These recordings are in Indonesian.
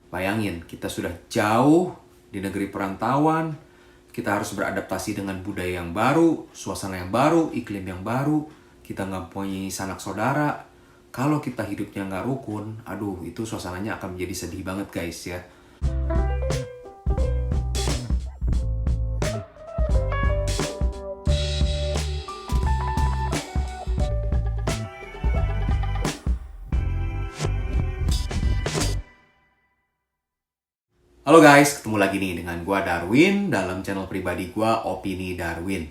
Bayangin, kita sudah jauh di negeri perantauan, kita harus beradaptasi dengan budaya yang baru, suasana yang baru, iklim yang baru, kita nggak punya sanak saudara. Kalau kita hidupnya nggak rukun, aduh itu suasananya akan menjadi sedih banget guys ya. Halo guys, ketemu lagi nih dengan gua Darwin dalam channel pribadi gua Opini Darwin.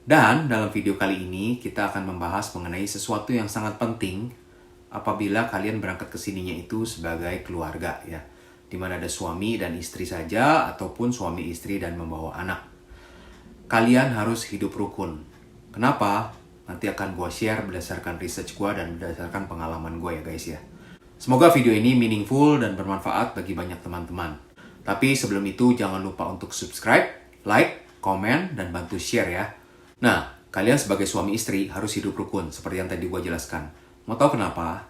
Dan dalam video kali ini kita akan membahas mengenai sesuatu yang sangat penting apabila kalian berangkat ke sininya itu sebagai keluarga ya. Dimana ada suami dan istri saja ataupun suami istri dan membawa anak. Kalian harus hidup rukun. Kenapa? Nanti akan gua share berdasarkan research gua dan berdasarkan pengalaman gua ya guys ya. Semoga video ini meaningful dan bermanfaat bagi banyak teman-teman. Tapi sebelum itu jangan lupa untuk subscribe, like, komen, dan bantu share ya. Nah, kalian sebagai suami istri harus hidup rukun seperti yang tadi gue jelaskan. Mau tahu kenapa?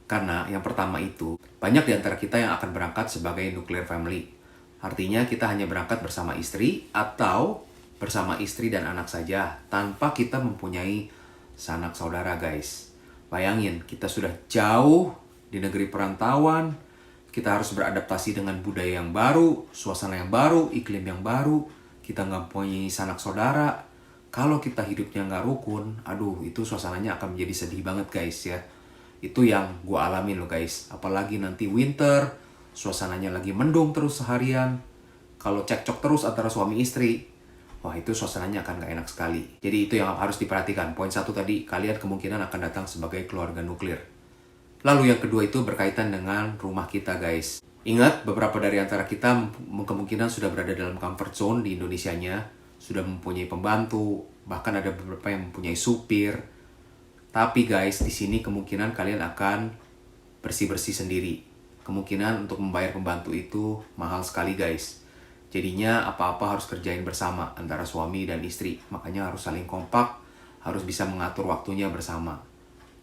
Karena yang pertama itu, banyak di antara kita yang akan berangkat sebagai nuclear family. Artinya kita hanya berangkat bersama istri atau bersama istri dan anak saja tanpa kita mempunyai sanak saudara guys. Bayangin, kita sudah jauh di negeri perantauan, kita harus beradaptasi dengan budaya yang baru, suasana yang baru, iklim yang baru. Kita nggak punya sanak saudara. Kalau kita hidupnya nggak rukun, aduh itu suasananya akan menjadi sedih banget guys ya. Itu yang gue alamin loh guys. Apalagi nanti winter, suasananya lagi mendung terus seharian. Kalau cekcok terus antara suami istri, wah itu suasananya akan nggak enak sekali. Jadi itu yang harus diperhatikan. Poin satu tadi, kalian kemungkinan akan datang sebagai keluarga nuklir. Lalu yang kedua itu berkaitan dengan rumah kita guys. Ingat, beberapa dari antara kita kemungkinan sudah berada dalam comfort zone di Indonesianya. Sudah mempunyai pembantu, bahkan ada beberapa yang mempunyai supir. Tapi guys, di sini kemungkinan kalian akan bersih-bersih sendiri. Kemungkinan untuk membayar pembantu itu mahal sekali guys. Jadinya apa-apa harus kerjain bersama antara suami dan istri. Makanya harus saling kompak, harus bisa mengatur waktunya bersama.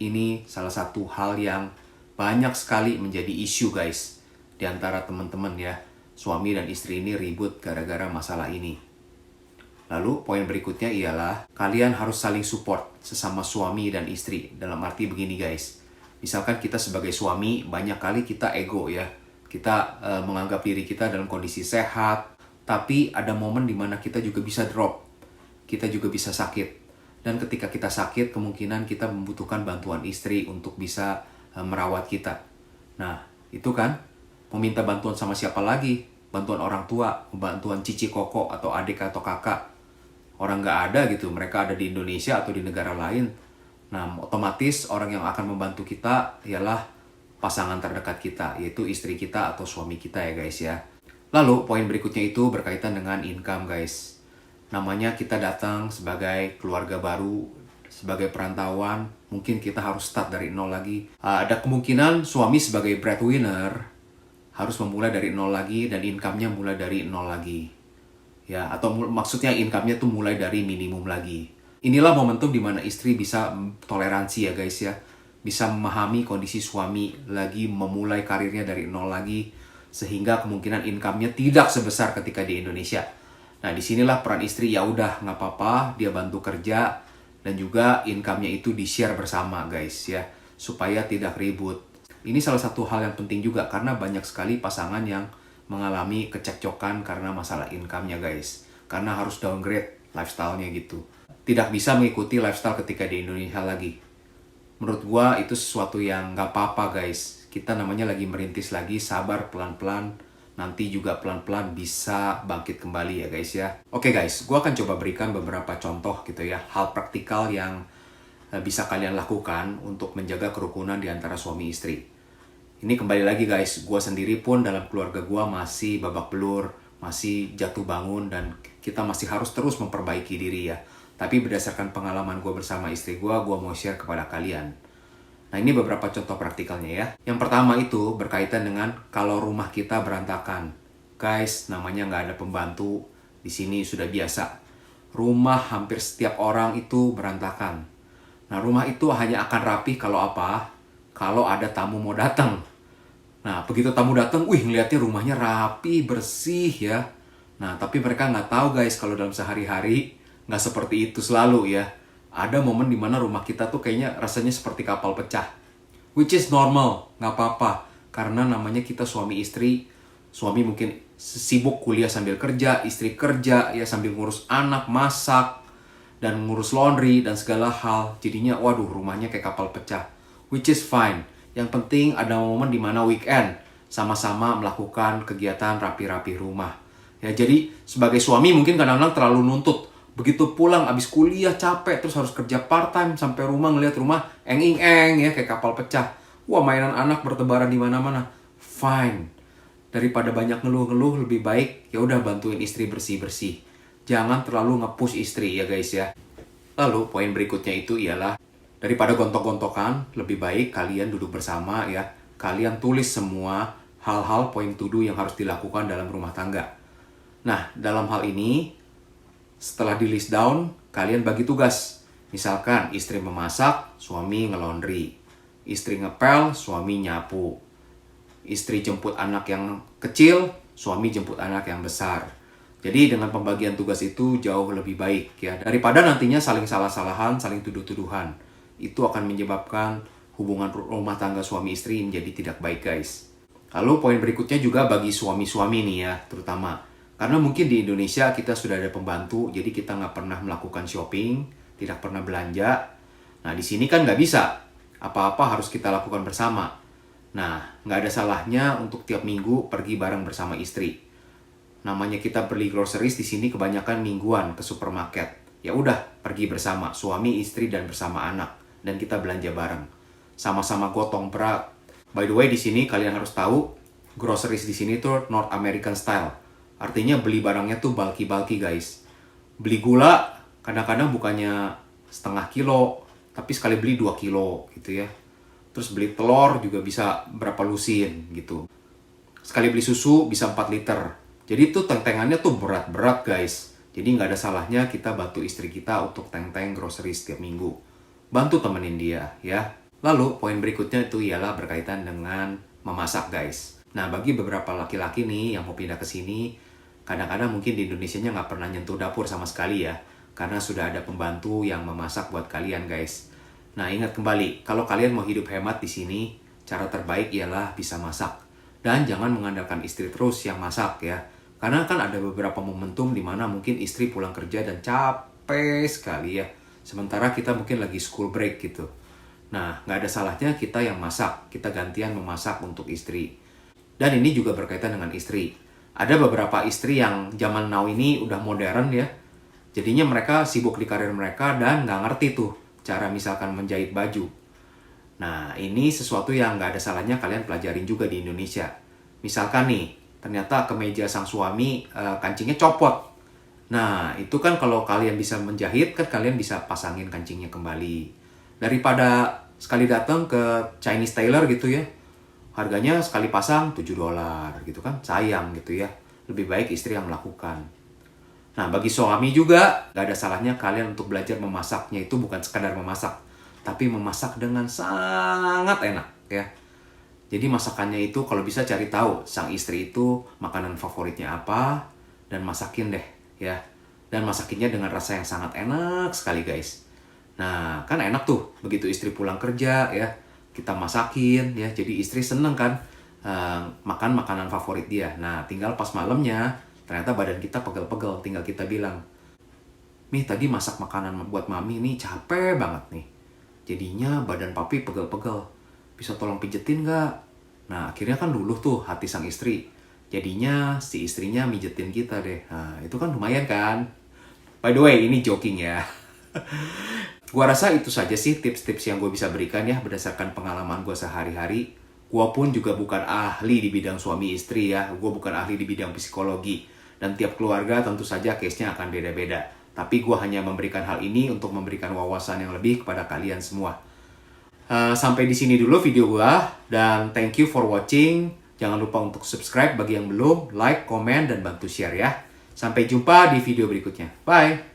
Ini salah satu hal yang banyak sekali menjadi isu guys di antara teman-teman ya. Suami dan istri ini ribut gara-gara masalah ini. Lalu poin berikutnya ialah kalian harus saling support sesama suami dan istri. Dalam arti begini guys. Misalkan kita sebagai suami banyak kali kita ego ya. Kita menganggap diri kita dalam kondisi sehat. Tapi ada momen dimana kita juga bisa drop. Kita juga bisa sakit. Dan ketika kita sakit, kemungkinan kita membutuhkan bantuan istri untuk bisa merawat kita. Nah, itu kan meminta bantuan sama siapa lagi? Bantuan orang tua, bantuan cici koko atau adik atau kakak. Orang nggak ada gitu, mereka ada di Indonesia atau di negara lain. Nah, otomatis orang yang akan membantu kita ialah pasangan terdekat kita, yaitu istri kita atau suami kita ya guys ya. Lalu, poin berikutnya itu berkaitan dengan income guys. Namanya kita datang sebagai keluarga baru, sebagai perantauan, mungkin kita harus start dari nol lagi. Ada kemungkinan suami sebagai breadwinner harus memulai dari nol lagi dan income-nya mulai dari nol lagi. Ya, atau maksudnya income-nya tuh mulai dari minimum lagi. Inilah momentum di mana istri bisa toleransi ya guys ya. Bisa memahami kondisi suami lagi memulai karirnya dari nol lagi, sehingga kemungkinan income-nya tidak sebesar ketika di Indonesia. Nah, disinilah peran istri, ya udah nggak apa-apa, dia bantu kerja dan juga income-nya itu di-share bersama guys ya, supaya tidak ribut. Ini salah satu hal yang penting juga karena banyak sekali pasangan yang mengalami kecekcokan karena masalah income-nya guys. Karena harus downgrade lifestyle-nya gitu. Tidak bisa mengikuti lifestyle ketika di Indonesia lagi. Menurut gua itu sesuatu yang nggak apa-apa guys. Kita namanya lagi merintis lagi, sabar pelan-pelan. Nanti juga pelan-pelan bisa bangkit kembali ya guys ya. Oke guys, gue akan coba berikan beberapa contoh gitu ya. Hal praktikal yang bisa kalian lakukan untuk menjaga kerukunan di antara suami istri. Ini kembali lagi guys, gue sendiri pun dalam keluarga gue masih babak belur, masih jatuh bangun dan kita masih harus terus memperbaiki diri ya. Tapi berdasarkan pengalaman gue bersama istri gue mau share kepada kalian. Nah, ini beberapa contoh praktikalnya ya. Yang pertama itu berkaitan dengan kalau rumah kita berantakan. Guys, namanya nggak ada pembantu. Di sini sudah biasa. Rumah hampir setiap orang itu berantakan. Nah, rumah itu hanya akan rapi kalau apa? Kalau ada tamu mau datang. Nah, begitu tamu datang, wih ngeliatnya rumahnya rapi, bersih ya. Nah, tapi mereka nggak tahu guys, kalau dalam sehari-hari nggak seperti itu selalu ya. Ada momen dimana rumah kita tuh kayaknya rasanya seperti kapal pecah. Which is normal, nggak apa-apa. Karena namanya kita suami istri, suami mungkin sibuk kuliah sambil kerja, istri kerja ya sambil ngurus anak, masak, dan ngurus laundry dan segala hal. Jadinya waduh rumahnya kayak kapal pecah. Which is fine. Yang penting ada momen dimana weekend sama-sama melakukan kegiatan rapi-rapi rumah. Ya, jadi sebagai suami mungkin kadang-kadang terlalu nuntut. Begitu pulang abis kuliah capek terus harus kerja part-time sampai rumah ngelihat rumah eng-eng ya kayak kapal pecah. Wah, mainan anak bertebaran di mana-mana. Fine. Daripada banyak ngeluh-ngeluh lebih baik ya udah bantuin istri bersih-bersih. Jangan terlalu nge-push istri ya guys ya. Lalu poin berikutnya itu ialah daripada gontok-gontokan, lebih baik kalian duduk bersama ya. Kalian tulis semua hal-hal poin to do yang harus dilakukan dalam rumah tangga. Nah, dalam hal ini, setelah di list down, kalian bagi tugas. Misalkan istri memasak, suami ngelondri. Istri ngepel, suami nyapu. Istri jemput anak yang kecil, suami jemput anak yang besar. Jadi dengan pembagian tugas itu jauh lebih baik ya. Daripada nantinya saling salah-salahan, saling tuduh-tuduhan. Itu akan menyebabkan hubungan rumah tangga suami istri menjadi tidak baik guys. Lalu poin berikutnya juga bagi suami-suami nih ya, terutama. Karena mungkin di Indonesia kita sudah ada pembantu, jadi kita nggak pernah melakukan shopping, tidak pernah belanja. Nah di sini kan nggak bisa, apa-apa harus kita lakukan bersama. Nah nggak ada salahnya untuk tiap minggu pergi bareng bersama istri. Namanya kita beli groceries di sini kebanyakan mingguan ke supermarket. Ya udah pergi bersama suami, istri dan bersama anak. Dan kita belanja bareng. Sama-sama gotong berat. By the way, di sini kalian harus tahu, groceries di sini tuh North American style. Artinya beli barangnya tuh bulky-bulky guys. Beli gula, kadang-kadang bukannya setengah kilo, tapi sekali beli 2 kilo gitu ya. Terus beli telur juga bisa berapa lusin gitu. Sekali beli susu bisa 4 liter. Jadi tuh teng-tengannya tuh berat-berat guys. Jadi nggak ada salahnya kita bantu istri kita untuk teng-teng groceries setiap minggu. Bantu temenin dia ya. Lalu poin berikutnya itu ialah berkaitan dengan memasak guys. Nah bagi beberapa laki-laki nih yang mau pindah ke sini, kadang-kadang mungkin di Indonesianya nggak pernah nyentuh dapur sama sekali ya. Karena sudah ada pembantu yang memasak buat kalian guys. Nah ingat kembali, kalau kalian mau hidup hemat di sini, cara terbaik ialah bisa masak. Dan jangan mengandalkan istri terus yang masak ya. Karena kan ada beberapa momentum di mana mungkin istri pulang kerja dan capek sekali ya. Sementara kita mungkin lagi school break gitu. Nah, nggak ada salahnya kita yang masak. Kita gantian memasak untuk istri. Dan ini juga berkaitan dengan istri. Ada beberapa istri yang zaman now ini udah modern ya. Jadinya mereka sibuk di karir mereka dan nggak ngerti tuh cara misalkan menjahit baju. Nah, ini sesuatu yang nggak ada salahnya kalian pelajarin juga di Indonesia. Misalkan nih, ternyata kemeja sang suami kancingnya copot. Nah, itu kan kalau kalian bisa menjahit, kan kalian bisa pasangin kancingnya kembali. Daripada sekali datang ke Chinese tailor gitu ya, harganya sekali pasang $7 gitu kan, sayang gitu ya. Lebih baik istri yang melakukan. Nah, bagi suami juga, gak ada salahnya kalian untuk belajar memasaknya itu bukan sekadar memasak, tapi memasak dengan sangat enak ya. Jadi masakannya itu kalau bisa cari tahu sang istri itu makanan favoritnya apa, dan masakin deh ya. Dan masakinnya dengan rasa yang sangat enak sekali guys. Nah kan enak tuh begitu istri pulang kerja ya, kita masakin ya, jadi istri seneng kan makan makanan favorit dia. Nah tinggal pas malamnya ternyata badan kita pegel-pegel, tinggal kita bilang, "Mih tadi masak makanan buat mami nih capek banget nih, jadinya badan papi pegel-pegel, bisa tolong pijetin gak?" Nah akhirnya kan luluh tuh hati sang istri. Jadinya si istrinya mijetin kita deh. Nah itu kan lumayan kan. By the way, ini joking ya. Gua rasa itu saja sih tips-tips yang gue bisa berikan ya berdasarkan pengalaman gue sehari-hari. Gue pun juga bukan ahli di bidang suami istri ya. Gue bukan ahli di bidang psikologi. Dan tiap keluarga tentu saja case-nya akan beda-beda. Tapi gue hanya memberikan hal ini untuk memberikan wawasan yang lebih kepada kalian semua. Sampai di sini dulu video gue. Dan thank you for watching. Jangan lupa untuk subscribe bagi yang belum, like, komen, dan bantu share ya. Sampai jumpa di video berikutnya. Bye!